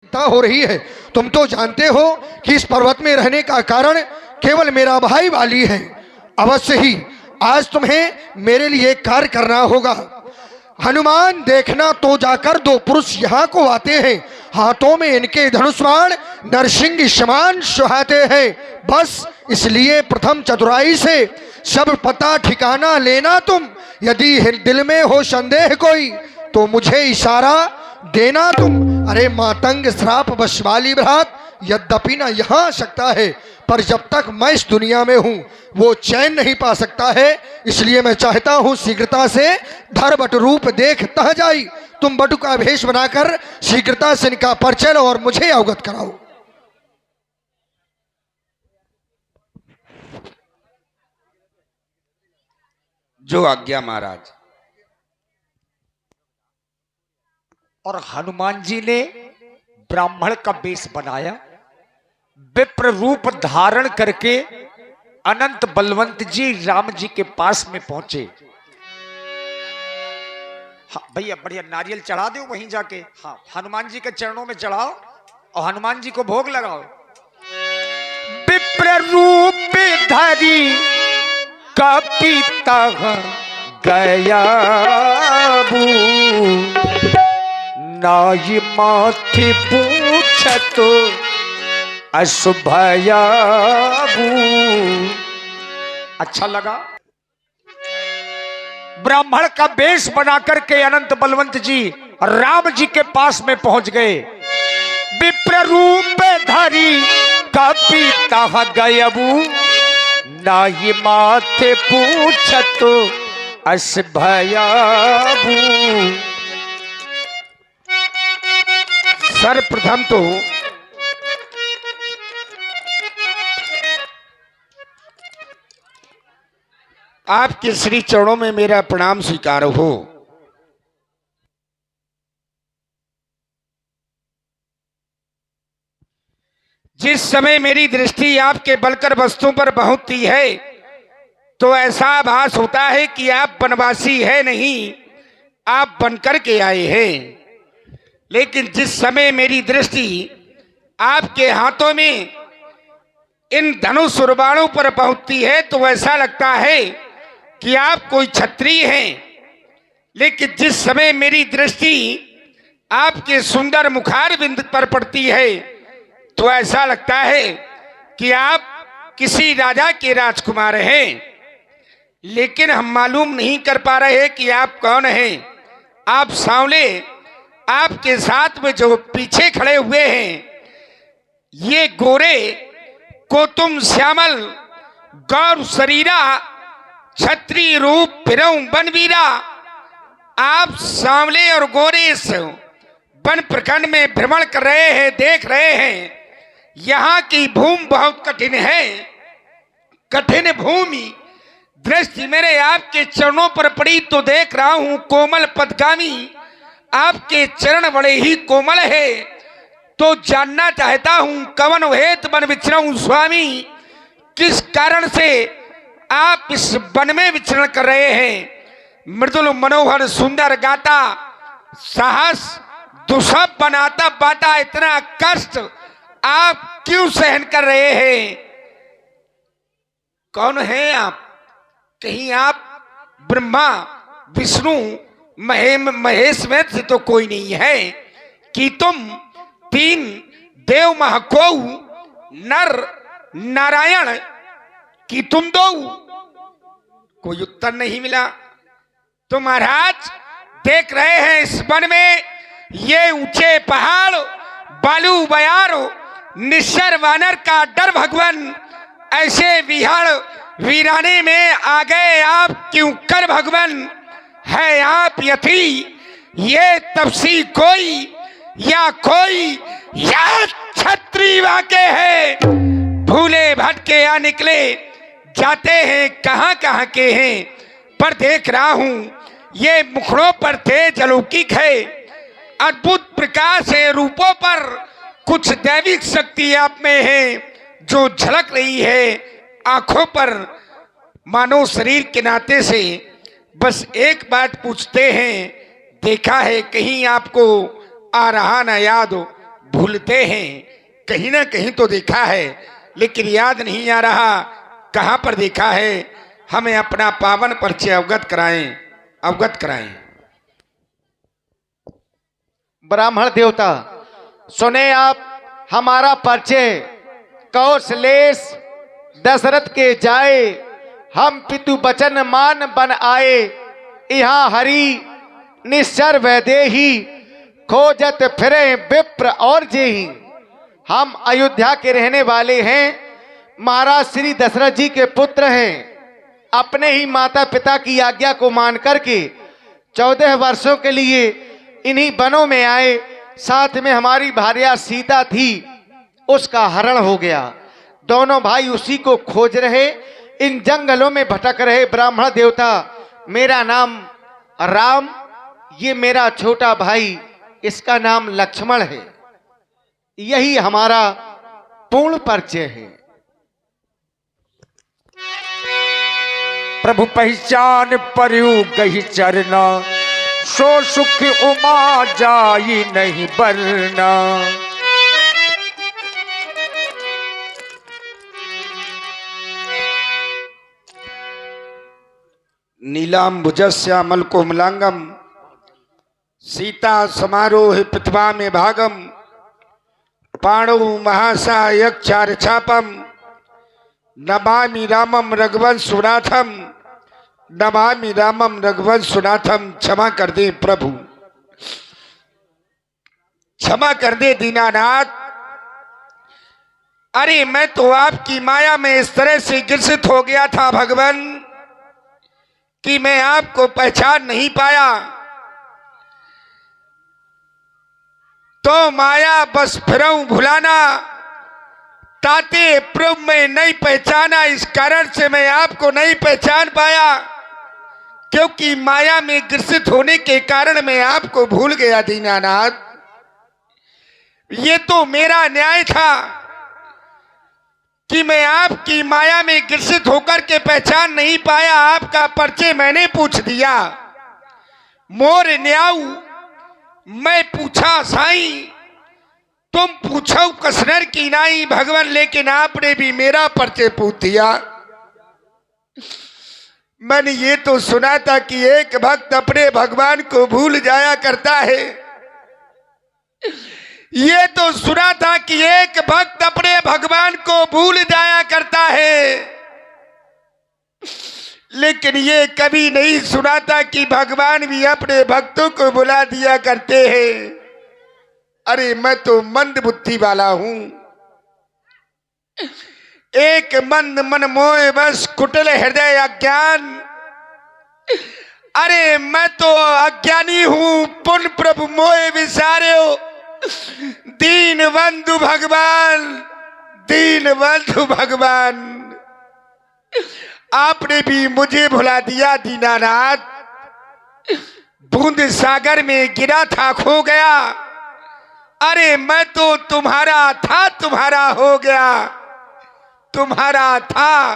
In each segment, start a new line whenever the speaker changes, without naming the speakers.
चिंता हो रही है। तुम तो जानते हो कि इस पर्वत में रहने का कारण केवल मेरा भाई वाली है। अवश्य ही आज तुम्हें मेरे लिए कार्य करना होगा। हनुमान देखना तो जाकर दो पुरुष यहाँ को आते हैं, हाथों में इनके धनुष्मान नरसिंह समान सुहाते हैं। बस इसलिए प्रथम चतुराई से सब पता ठिकाना लेना तुम। यदि दिल में हो संदेह कोई तो मुझे इशारा देना तुम। अरे मातंग श्राप बश वाली भ्रात यद्यपि न यहाँ आ सकता है, पर जब तक मैं इस दुनिया में हूँ वो चैन नहीं पा सकता है। इसलिए मैं चाहता हूँ शीघ्रता से धर बट रूप देख तह जाई। तुम बटु का भेष बनाकर शीघ्रता से इनका परिचय लो और मुझे अवगत कराओ।
जो आज्ञा महाराज।
और हनुमान जी ने ब्राह्मण का वेश बनाया, विप्र रूप धारण करके अनंत बलवंत जी राम जी के पास में पहुंचे। हाँ भैया बढ़िया नारियल चढ़ा दो वहीं जाके। हाँ हनुमान जी के चरणों में चढ़ाओ और हनुमान जी को भोग लगाओ। विप्र रूप धरी कपिता गया नाई माथे पूछत अशुभयाबू। अच्छा लगा। ब्राह्मण का वेश बना करके अनंत बलवंत जी राम जी के पास में पहुंच गए। विप्र रूप धरी कपिता गयबू नाई माथे पूछत अशुभयाबू।
सर्वप्रथम तो आपके श्री चरणों में मेरा प्रणाम स्वीकार हो। जिस समय मेरी दृष्टि आपके बलकर वस्तुओं पर पहुंचती है तो ऐसा आभास होता है कि आप वनवासी है नहीं, आप बनकर के आए हैं। लेकिन जिस समय मेरी दृष्टि आपके हाथों में इन धनुष और बाणों पर पहुंचती है तो ऐसा लगता है कि आप कोई क्षत्रिय हैं। लेकिन जिस समय मेरी दृष्टि आपके सुंदर मुखार बिंद पर पड़ती है तो ऐसा लगता है कि आप किसी राजा के राजकुमार हैं। लेकिन हम मालूम नहीं कर पा रहे कि आप कौन हैं। आप सांवले, आपके साथ में जो पीछे खड़े हुए हैं ये गोरे को तुम श्यामल गौर शरीरा क्षत्रिय रूप फिरऊ बनवीरा। आप सांवले और गोरे इस वन प्रखंड में भ्रमण कर रहे हैं, देख रहे हैं। यहाँ की भूमि बहुत कठिन है, कठिन भूमि। दृष्टि मेरे आपके चरणों पर पड़ी तो देख रहा हूं कोमल पदगामी। आपके चरण बड़े ही कोमल है। तो जानना चाहता हूं कवन हेत वन विचरण स्वामी, किस कारण से आप इस वन में विचरण कर रहे हैं। मृदुल मनोहर सुंदर गाता, साहस दुसब बनाता बाता, इतना कष्ट आप क्यों सहन कर रहे हैं। कौन है आप? कहीं आप ब्रह्मा विष्णु महेश में से तो कोई नहीं है कि तुम तीन देव महको नर नारायण कि तुम दो? कोई उत्तर नहीं मिला। तो महाराज देख रहे हैं इस वन में ये ऊंचे पहाड़, बालू बयार, निश्चर वानर का डर भगवान। ऐसे विहार वीराने में आ गए आप क्यों कर भगवान। है आप यथी ये तपसी कोई या कोई या छत्री वाके है। भूले भटके या निकले जाते हैं कहां कहां के हैं। पर देख रहा हूं ये मुखड़ों पर तेज अलौकिक है, अद्भुत प्रकाश है। रूपों पर कुछ दैविक शक्ति आप में है जो झलक रही है। आंखों पर मानव शरीर के नाते से बस एक बात पूछते हैं, देखा है कहीं आपको आ रहा ना याद हो। भूलते हैं। कहीं ना कहीं तो देखा है, लेकिन याद नहीं आ रहा कहां पर देखा है। हमें अपना पावन परिचय अवगत कराएं।
ब्राह्मण देवता सुने आप हमारा परिचय। कौशलेश दशरथ के जाए, हम पितु बचन मान बन आए। यहाँ हरि निश्चर वैदेही, खोजत फिरे विप्र और जेही। हम अयोध्या के रहने वाले हैं, महाराज श्री दशरथ जी के पुत्र हैं। अपने ही माता पिता की आज्ञा को मान करके 14 वर्षों के लिए इन्हीं वनों में आए। साथ में हमारी भार्या सीता थी, उसका हरण हो गया। दोनों भाई उसी को खोज रहे, इन जंगलों में भटक रहे। ब्राह्मण देवता मेरा नाम राम, ये मेरा छोटा भाई, इसका नाम लक्ष्मण है। यही हमारा पूर्ण परिचय है। प्रभु पहचान परयु गही चरना, सो सुख उमा जाई नहीं बरना।
नीलाम्बुजस्यामल कोमलांगम, सीता समारोह पृथ्वा में भागम। पाणो महासायक्षार छापम, नमामि रामम रघुवंशनाथम, नमामि रामम रघुवंशनाथम। क्षमा कर दे प्रभु, क्षमा कर दे दीनानाथ। अरे मैं तो आपकी माया में इस तरह से ग्रसित हो गया था भगवान कि मैं आपको पहचान नहीं पाया। तो माया बस फिरऊं भुलाना, ताते प्रभु में नहीं पहचाना। इस कारण से मैं आपको नहीं पहचान पाया, क्योंकि माया में ग्रसित होने के कारण मैं आपको भूल गया दीनानाथ। ये तो मेरा न्याय था कि मैं आपकी माया में ग्रसित होकर के पहचान नहीं पाया। आपका परिचय मैंने पूछ दिया। मोर न्याऊ मैं पूछा साई, तुम पूछो कसनर की नाई भगवान। लेकिन आपने भी मेरा परिचय पूछ दिया। मैंने ये तो सुना था कि एक भक्त अपने भगवान को भूल जाया करता है। ये तो सुना था कि एक भक्त अपने भगवान को भूल जाया करता है, लेकिन ये कभी नहीं सुना था कि भगवान भी अपने भक्तों को बुला दिया करते हैं। अरे मैं तो मंद बुद्धि वाला हूं। एक मंद मन मोह बस कुटिल हृदय अज्ञान। अरे मैं तो अज्ञानी हूं, पुन प्रभु मोह विसार्यो। दीन बंधु भगवान, दीन बंधु भगवान, आपने भी मुझे भुला दिया दीनानाथ। बूंद सागर में गिरा था खो गया। अरे मैं तो तुम्हारा था तुम्हारा हो गया, तुम्हारा था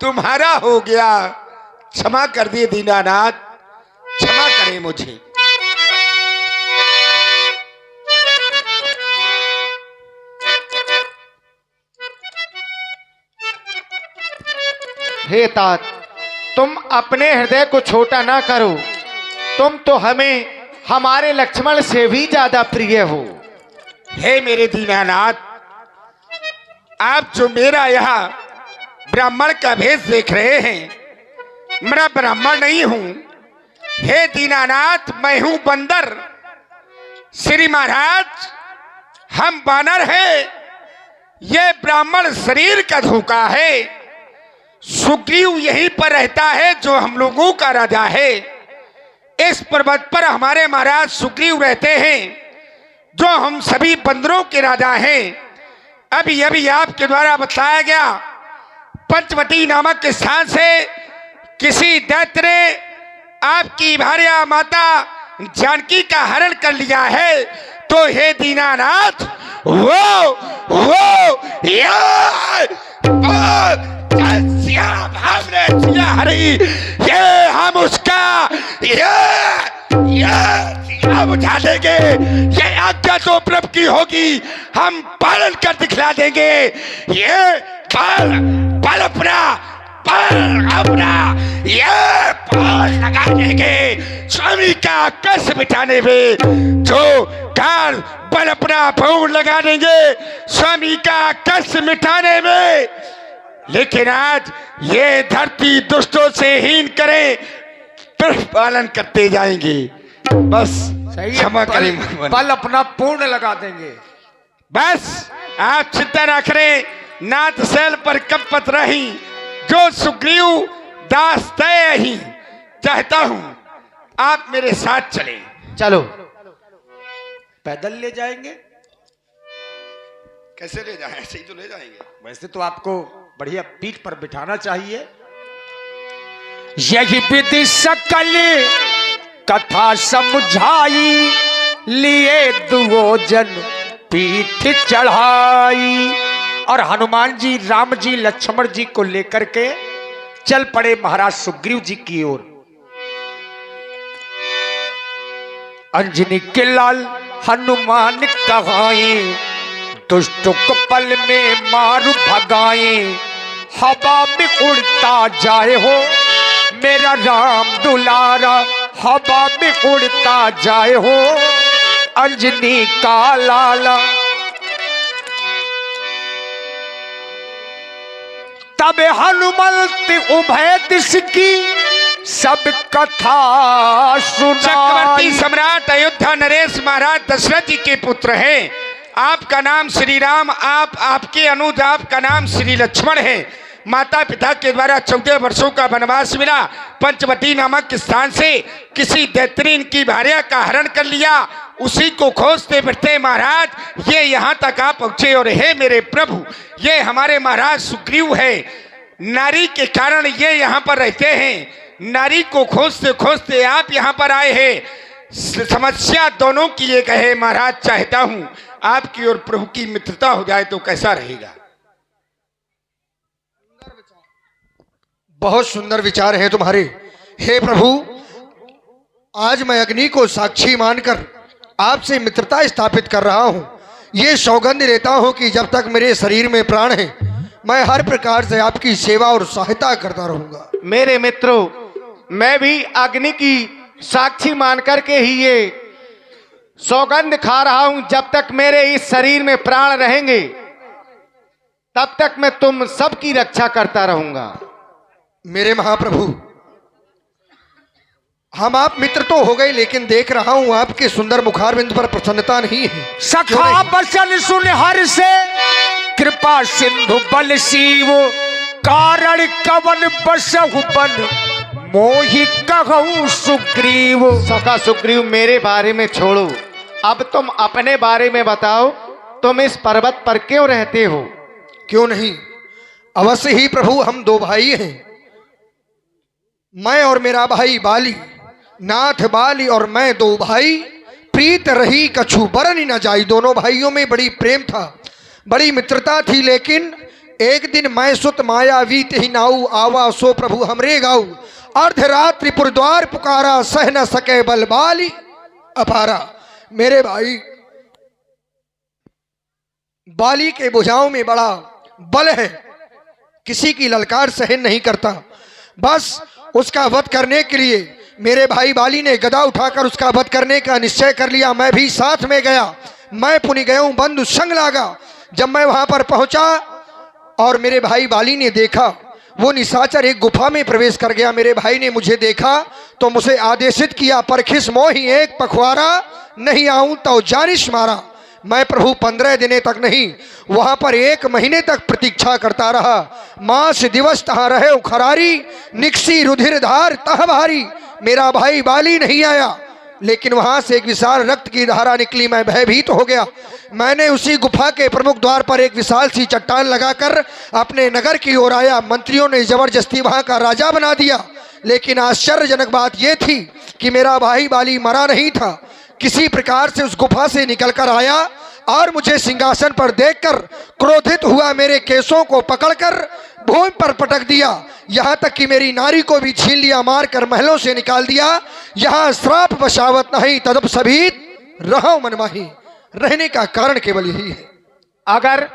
तुम्हारा हो गया। क्षमा कर दिए दीनानाथ, क्षमा करें मुझे।
हे तात, तुम अपने हृदय को छोटा ना करो। तुम तो हमें हमारे लक्ष्मण से भी ज्यादा प्रिय हो।
हे मेरे दीनानाथ, आप जो मेरा यहाँ ब्राह्मण का भेष देख रहे हैं, मैं ब्राह्मण नहीं हूं। हे दीनानाथ, मैं हूं बंदर। श्री महाराज, हम बानर हैं। ये ब्राह्मण शरीर का धोखा है। सुग्रीव यहीं पर रहता है जो हम लोगों का राजा है। इस पर्वत पर हमारे महाराज सुग्रीव रहते हैं, जो हम सभी बंदरों के राजा हैं। अभी अभी आपके द्वारा बताया गया पंचवटी नामक स्थान से किसी दैत्य ने आपकी भार्या माता जानकी का हरण कर लिया है। तो हे दीनानाथ, हरी, ये हम उसका क्या बुझा देंगे। ये आज्ञा तो प्रभु की होगी, हम पालन कर दिखला देंगे। ये बल अपना ये पाल लगा देंगे स्वामी का कष्ट मिटाने में। जो काल बल अपना भूल लगा देंगे स्वामी का कष्ट मिटाने में। लेकिन आज ये धरती दुष्टों से हीन करे, पालन करते जाएंगे। बस क्षमा करें भगवान।
बल अपना पूर्ण लगा देंगे।
बस आप चिंता रख रहे, नाथ शैल पर कपत रही, जो सुग्रीव दास तय ही। चाहता हूं आप मेरे साथ चलें।
चलो। पैदल ले जाएंगे?
कैसे ले जाएं? ऐसे ही तो ले जाएंगे।
वैसे तो आपको बढ़िया पीठ पर बिठाना चाहिए। यही विधि सकल कथा समझाई, लिए दुओजन पीठ चढ़ाई। और हनुमान जी, राम जी, लक्ष्मण जी को लेकर के चल पड़े महाराज सुग्रीव जी की ओर। अंजनी के लाल हनुमान कहाए, दुष्ट को पल में मारू भगाए। हवा में उड़ता जाए हो मेरा राम दुलारा, हवा में उड़ता जाए हो अंजनी का लाला। तब हनुमंत उभय दिश की सब कथा सुनाई।
चक्रवर्ती सम्राट अयोध्या नरेश महाराज दशरथ जी के पुत्र हैं। आपका नाम श्री राम, आपके अनुज आपका नाम श्री लक्ष्मण है। माता पिता के द्वारा 14 वर्षों का वनवास मिला। पंचवटी नामक स्थान से किसी दैत्रीन की भार्या का हरण कर लिया। उसी को खोजते फिरते महाराज ये यहाँ तक आ पहुंचे। और हे मेरे प्रभु, ये हमारे महाराज सुग्रीव है। नारी के कारण ये यहाँ पर रहते हैं। नारी को खोजते खोजते आप यहाँ पर आए हैं। समस्या दोनों की एक है महाराज। चाहता हूँ आपकी और प्रभु की मित्रता हो जाए तो कैसा रहेगा।
बहुत सुंदर विचार हैं तुम्हारे। हे प्रभु, आज मैं अग्नि को साक्षी मानकर आपसे मित्रता स्थापित कर रहा हूं। ये सौगंध लेता हूं कि जब तक मेरे शरीर में प्राण है मैं हर प्रकार से आपकी सेवा और सहायता करता रहूंगा।
मेरे मित्रों, मैं भी अग्नि की साक्षी मान करके ही ये सौगंध खा रहा हूं, जब तक मेरे इस शरीर में प्राण रहेंगे तब तक मैं तुम सबकी रक्षा करता रहूंगा।
मेरे महाप्रभु, हम आप मित्र तो हो गए, लेकिन देख रहा हूं आपके सुंदर मुखारविंद पर प्रसन्नता नहीं है।
सखा बचन सुन हर से कृपा सिंधु बल शिव, कारण कवन बसहु बन मोहि कहूँ सुग्रीव।
सखा सुग्रीव, मेरे बारे में छोड़ो, अब तुम अपने बारे में बताओ। तुम इस पर्वत पर क्यों रहते हो?
क्यों नहीं, अवश्य ही प्रभु। हम दो भाई हैं, मैं और मेरा भाई बाली। नाथ बाली और मैं दो भाई, प्रीत रही कछु बरन न जाई। दोनों भाइयों में बड़ी प्रेम था, बड़ी मित्रता थी। लेकिन एक दिन मैं सुत मायावी ही नाऊ, आवा सो प्रभु हमरे गाऊ। अर्धरात्रि पुरद्वार पुकारा, सह न सके बल बाली अपारा। मेरे भाई बाली के भुजाओं में बड़ा बल है, किसी की ललकार सहन नहीं करता। बस उसका वध करने के लिए मेरे भाई बाली ने गदा उठाकर उसका वध करने का निश्चय कर लिया। मैं भी साथ में गया। मैं पुनि गया हूं, बंधु संग लागा। जब मैं वहां पर पहुंचा और मेरे भाई बाली ने देखा, वो निशाचर एक गुफा में प्रवेश कर गया। मेरे भाई ने मुझे देखा तो मुझे आदेशित किया, परखिस मोही एक पखवारा, नहीं आऊं तो जानिश मारा। मैं प्रभु 15 दिने तक नहीं, वहां पर 1 महीने तक प्रतीक्षा करता रहा। मास दिवस तहां रहे उखरारी, निकसी रुधिर धार तह भारी। मेरा भाई बाली नहीं आया, लेकिन वहां से एक विशाल रक्त की धारा निकली। मैं भयभीत हो गया। मैंने उसी गुफा के प्रमुख द्वार पर एक विशाल सी चट्टान लगाकर अपने नगर की ओर आया। मंत्रियों ने जबरदस्ती वहां का राजा बना दिया। लेकिन आश्चर्यजनक बात यह थी कि मेरा भाई बाली मरा नहीं था, किसी प्रकार से उस गुफा से निकलकर आया और मुझे सिंहासन पर देखकर क्रोधित हुआ मेरे केसों को पकड़कर भूमि पर पटक दिया, यहाँ तक कि मेरी नारी को भी छीन लिया, मार कर महलों से निकाल दिया। यहाँ श्राप बशावत नहीं, तदप सभी रहो मनमाही। रहने का कारण केवल यही है।
अगर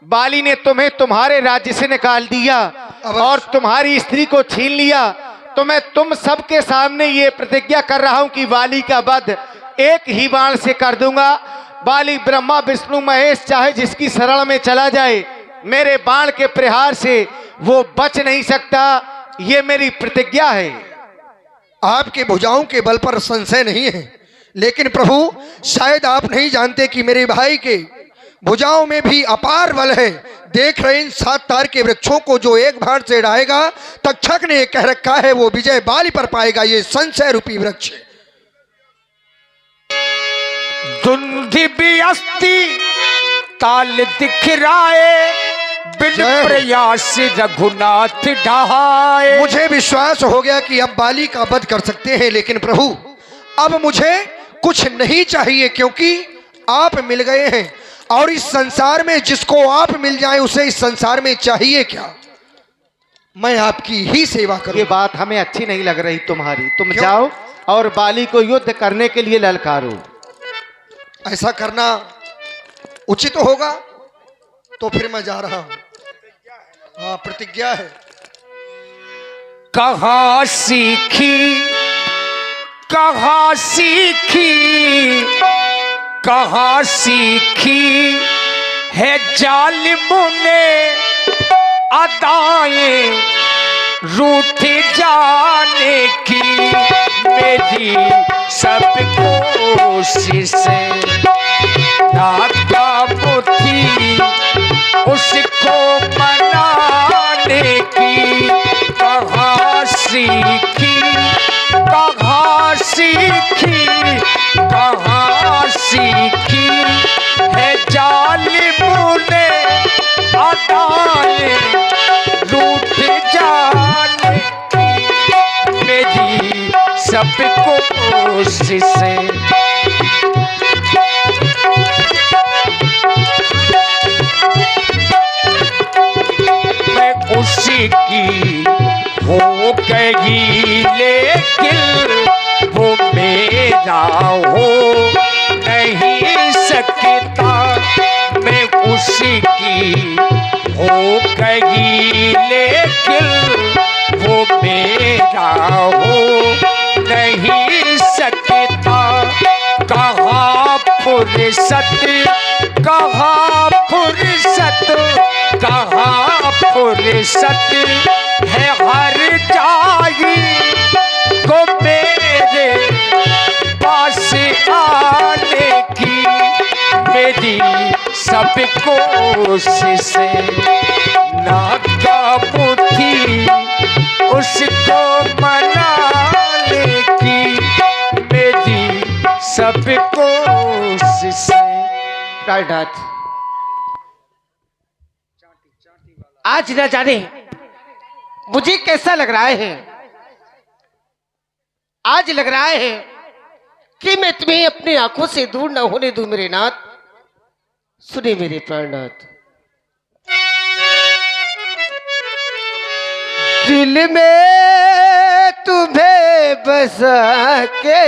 बाली ने तुम्हें तुम्हारे राज्य से निकाल दिया और तुम्हारी स्त्री को छीन लिया, तो मैं तुम सबके सामने ये प्रतिज्ञा कर रहा हूं कि बाली का वध एक ही बाण से कर दूंगा। बाली ब्रह्मा विष्णु महेश चाहे जिसकी शरण में चला जाए, मेरे बाण के प्रहार से वो बच नहीं सकता। ये मेरी प्रतिज्ञा है।
आपके भुजाओं के बल पर संशय नहीं है, लेकिन प्रभु शायद आप नहीं जानते कि मेरे भाई के भुजाओं में भी अपार बल है। देख रहे इन 7 तार के वृक्षों को जो एक बाण से डालेगा, तक्षक ने कह रखा है वो विजय बाली पर पाएगा। ये संशय रूपी वृक्ष है।
धुंधि भी अस्ति ताल दिखराए, बिन प्रयास रघुनाथ ढहाए।
मुझे विश्वास हो गया कि अब बाली का वध कर सकते हैं, लेकिन प्रभु अब मुझे कुछ नहीं चाहिए, क्योंकि आप मिल गए हैं। और इस संसार में जिसको आप मिल जाए उसे इस संसार में चाहिए क्या? मैं आपकी ही सेवा करूं।
ये बात हमें अच्छी नहीं लग रही तुम्हारी। तुम
क्यों?
जाओ और बाली को युद्ध करने के लिए ललकारो।
ऐसा करना उचित होगा, तो फिर मैं जा रहा हूं। हाँ, प्रतिज्ञा है।
कहाँ सीखी कहाँ सीखी कहाँ सीखी है जालिमों ने अदाएं रूठ जाने की। मेरी सब कोशिश नाकाबुद्धि उसको मनाने की। कहाँ सीखी कहाँ सीखी कहाँ सीखी है जालिमों ने अदाएं रूठ जाने की। मेरी सब कोशिश मैं उसी की हो गई, लेकिन वो मेरा हो नहीं सकता। मैं उसी की हो गई, लेकिन वो मेरा हो नहीं सकता। कहाँ फुर्सत कहाँ फुर्सत कहाँ फुर्सत है हर जाई को मेरे पास आने की। मेरी सब कोशिश नाकाबुद्धि उसको मनाने की। मेरी सब कोशिश।
आज न जाने मुझे कैसा लग रहा है। आज लग रहा है कि मैं तुम्हें अपनी आंखों से दूर न होने दूं मेरे नाथ। सुने मेरे प्राणनाथ। दिल में तुम्हें बसा के